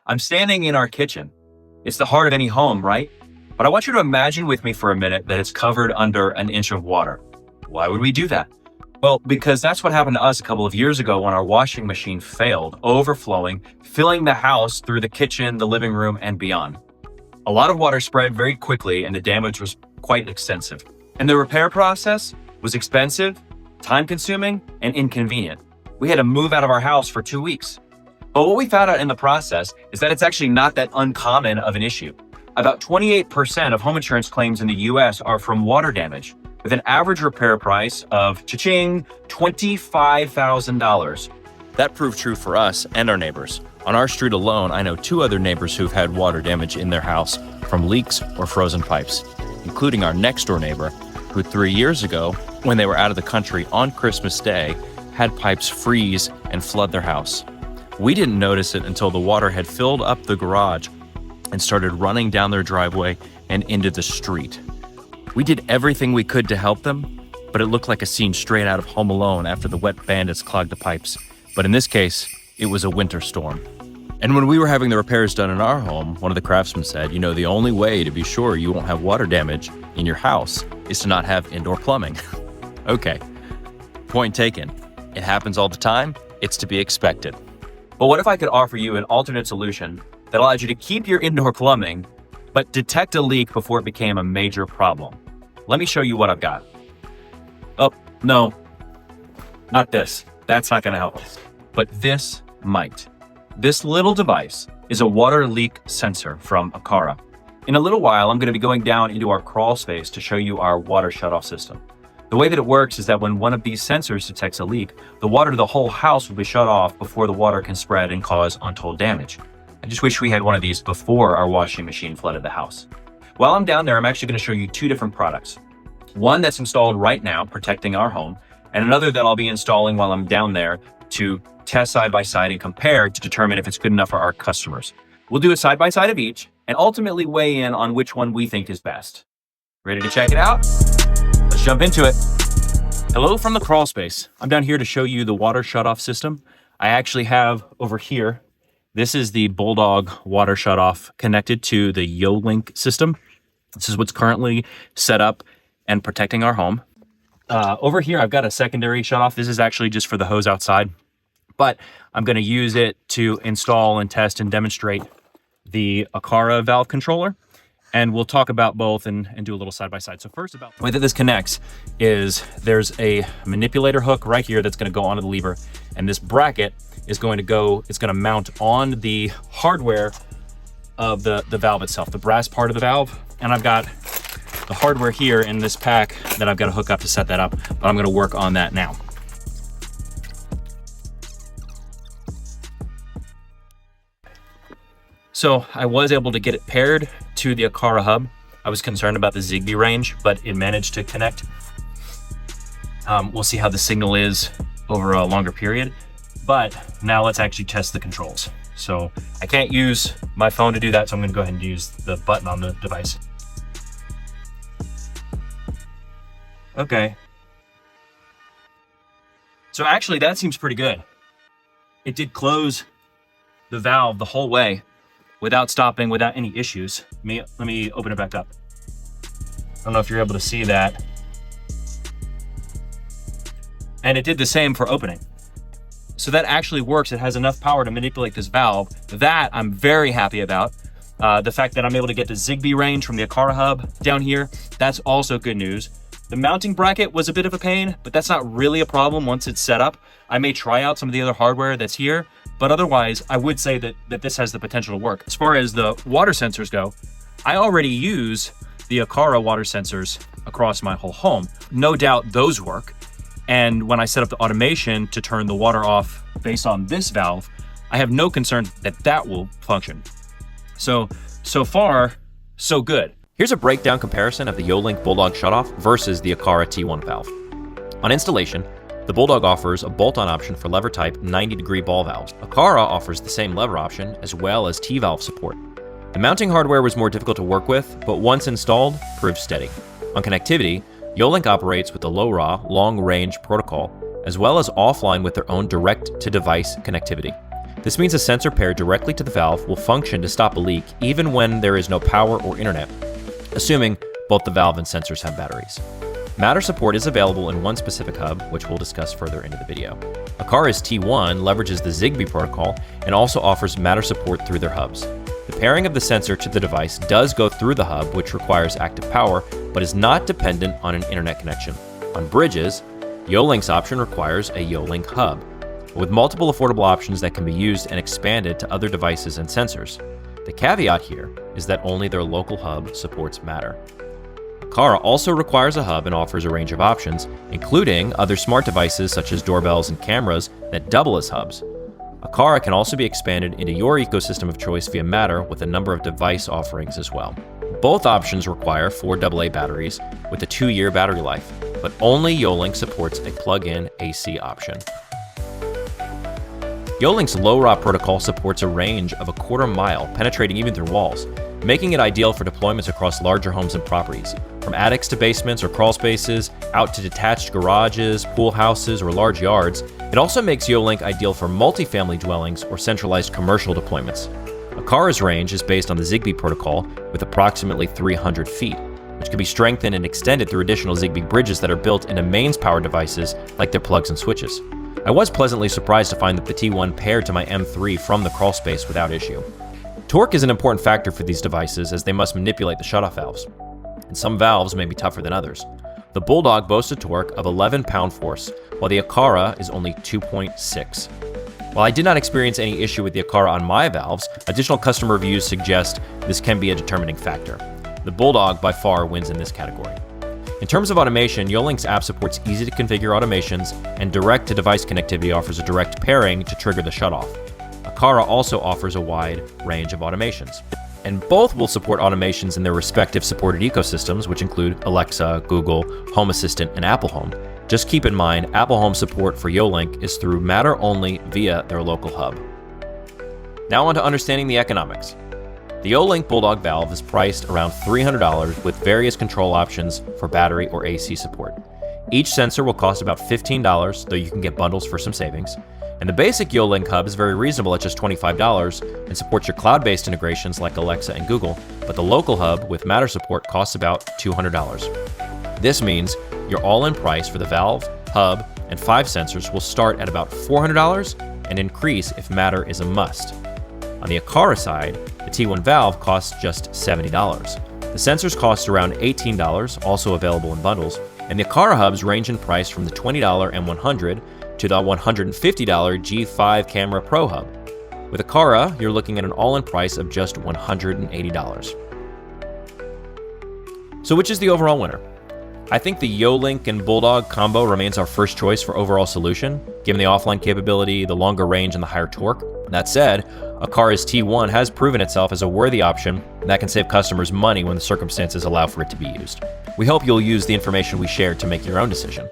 I'm standing in our kitchen. It's the heart of any home, right? But I want you to imagine with me for a minute that it's covered under an inch of water. Why would we do that? Well, because that's what happened to us a couple of years ago when our washing machine failed, overflowing, filling the house through the kitchen, the living room, and beyond. A lot of water spread very quickly and the damage was quite extensive. And the repair process was expensive, time-consuming, and inconvenient. We had to move out of our house for 2 weeks. But what we found out in the process is that it's actually not that uncommon of an issue. About 28% of home insurance claims in the US are from water damage, with an average repair price of, cha-ching, $25,000. That proved true for us and our neighbors. On our street alone, I know 2 other neighbors who've had water damage in their house from leaks or frozen pipes, including our next door neighbor, who 3 years ago, when they were out of the country on Christmas Day, had pipes freeze and flood their house. We didn't notice it until the water had filled up the garage and started running down their driveway and into the street. We did everything we could to help them, but it looked like a scene straight out of Home Alone after the wet bandits clogged the pipes. But in this case, it was a winter storm. And when we were having the repairs done in our home, one of the craftsmen said, the only way to be sure you won't have water damage in your house is to not have indoor plumbing. Okay, point taken. It happens all the time. It's to be expected. But what if I could offer you an alternate solution that allowed you to keep your indoor plumbing, but detect a leak before it became a major problem? Let me show you what I've got. Oh, no, not this. That's not gonna help us. But this might. This little device is a water leak sensor from Aqara. In a little while, I'm gonna be going down into our crawl space to show you our water shutoff system. The way that it works is that when one of these sensors detects a leak, the water to the whole house will be shut off before the water can spread and cause untold damage. I just wish we had one of these before our washing machine flooded the house. While I'm down there, I'm actually gonna show you 2 different products. One that's installed right now, protecting our home, and another that I'll be installing while I'm down there to test side by side and compare to determine if it's good enough for our customers. We'll do a side by side of each and ultimately weigh in on which one we think is best. Ready to check it out? Let's jump into it. Hello from the crawl space. I'm down here to show you the water shutoff system. I actually have over here, this is the Bulldog water shutoff connected to the YoLink system. This is what's currently set up and protecting our home. Over here, I've got a secondary shutoff. This is actually just for the hose outside, but I'm gonna use it to install and test and demonstrate the Aqara valve controller. And we'll talk about both and do a little side-by-side. So first, about the way that this connects is there's a manipulator hook right here that's gonna go onto the lever. And this bracket is going to go, it's gonna mount on the hardware of the valve itself, the brass part of the valve. And I've got the hardware here in this pack that I've got to hook up to set that up, but I'm gonna work on that now. So I was able to get it paired to the Aqara hub. I was concerned about the Zigbee range, but it managed to connect. We'll see how the signal is over a longer period, but now let's actually test the controls. So I can't use my phone to do that, so I'm gonna go ahead and use the button on the device. Okay. So actually that seems pretty good. It did close the valve the whole way without stopping, without any issues. Let me open it back up. I don't know if you're able to see that. And it did the same for opening. So that actually works. It has enough power to manipulate this valve. That I'm very happy about. The fact that I'm able to get the Zigbee range from the Aqara hub down here, that's also good news. The mounting bracket was a bit of a pain, but that's not really a problem once it's set up. I may try out some of the other hardware that's here, but otherwise I would say that this has the potential to work. As far as the water sensors go, I already use the Aqara water sensors across my whole home. No doubt those work. And when I set up the automation to turn the water off based on this valve, I have no concern that that will function. So far, so good. Here's a breakdown comparison of the YoLink Bulldog Shutoff versus the Aqara T1 valve. On installation, the Bulldog offers a bolt-on option for lever-type 90-degree ball valves. Aqara offers the same lever option as well as T-valve support. The mounting hardware was more difficult to work with, but once installed, proved steady. On connectivity, YoLink operates with the LoRa long-range protocol, as well as offline with their own direct-to-device connectivity. This means a sensor paired directly to the valve will function to stop a leak even when there is no power or internet, assuming both the valve and sensors have batteries. Matter support is available in one specific hub, which we'll discuss further into the video. Aqara T1 leverages the Zigbee protocol and also offers Matter support through their hubs. The pairing of the sensor to the device does go through the hub, which requires active power, but is not dependent on an internet connection. On bridges, YoLink's option requires a YoLink hub, with multiple affordable options that can be used and expanded to other devices and sensors. The caveat here is that only their local hub supports Matter. Aqara also requires a hub and offers a range of options, including other smart devices such as doorbells and cameras that double as hubs. Aqara can also be expanded into your ecosystem of choice via Matter with a number of device offerings as well. Both options require 4 AA batteries with a 2-year battery life, but only YoLink supports a plug-in AC option. YoLink's low-raw protocol supports a range of 1/4 mile, penetrating even through walls, making it ideal for deployments across larger homes and properties. From attics to basements or crawl spaces, out to detached garages, pool houses, or large yards, it also makes YoLink ideal for multifamily dwellings or centralized commercial deployments. Aqara's range is based on the Zigbee protocol with approximately 300 feet, which can be strengthened and extended through additional Zigbee bridges that are built into mains power devices like their plugs and switches. I was pleasantly surprised to find that the T1 paired to my M3 from the crawl space without issue. Torque is an important factor for these devices as they must manipulate the shutoff valves, and some valves may be tougher than others. The Bulldog boasts a torque of 11 pound-force, while the Aqara is only 2.6. While I did not experience any issue with the Aqara on my valves, additional customer reviews suggest this can be a determining factor. The Bulldog by far wins in this category. In terms of automation, YoLink's app supports easy-to-configure automations, and direct-to-device connectivity offers a direct pairing to trigger the shutoff. Aqara also offers a wide range of automations, and both will support automations in their respective supported ecosystems, which include Alexa, Google, Home Assistant, and Apple Home. Just keep in mind, Apple Home support for YoLink is through Matter only via their local hub. Now on to understanding the economics. The YoLink Bulldog valve is priced around $300 with various control options for battery or AC support. Each sensor will cost about $15, though you can get bundles for some savings. And the basic YoLink hub is very reasonable at just $25 and supports your cloud-based integrations like Alexa and Google, but the local hub with Matter support costs about $200. This means your all-in price for the valve, hub, and 5 sensors will start at about $400 and increase if Matter is a must. On the Aqara side, the T1 valve costs just $70. The sensors cost around $18, also available in bundles, and the Aqara hubs range in price from the $20 M100 to the $150 G5 Camera Pro hub. With Aqara, you're looking at an all-in price of just $180. So which is the overall winner? I think the YoLink and Bulldog combo remains our first choice for overall solution, given the offline capability, the longer range, and the higher torque. That said, Aqara's T1 has proven itself as a worthy option that can save customers money when the circumstances allow for it to be used. We hope you'll use the information we shared to make your own decision.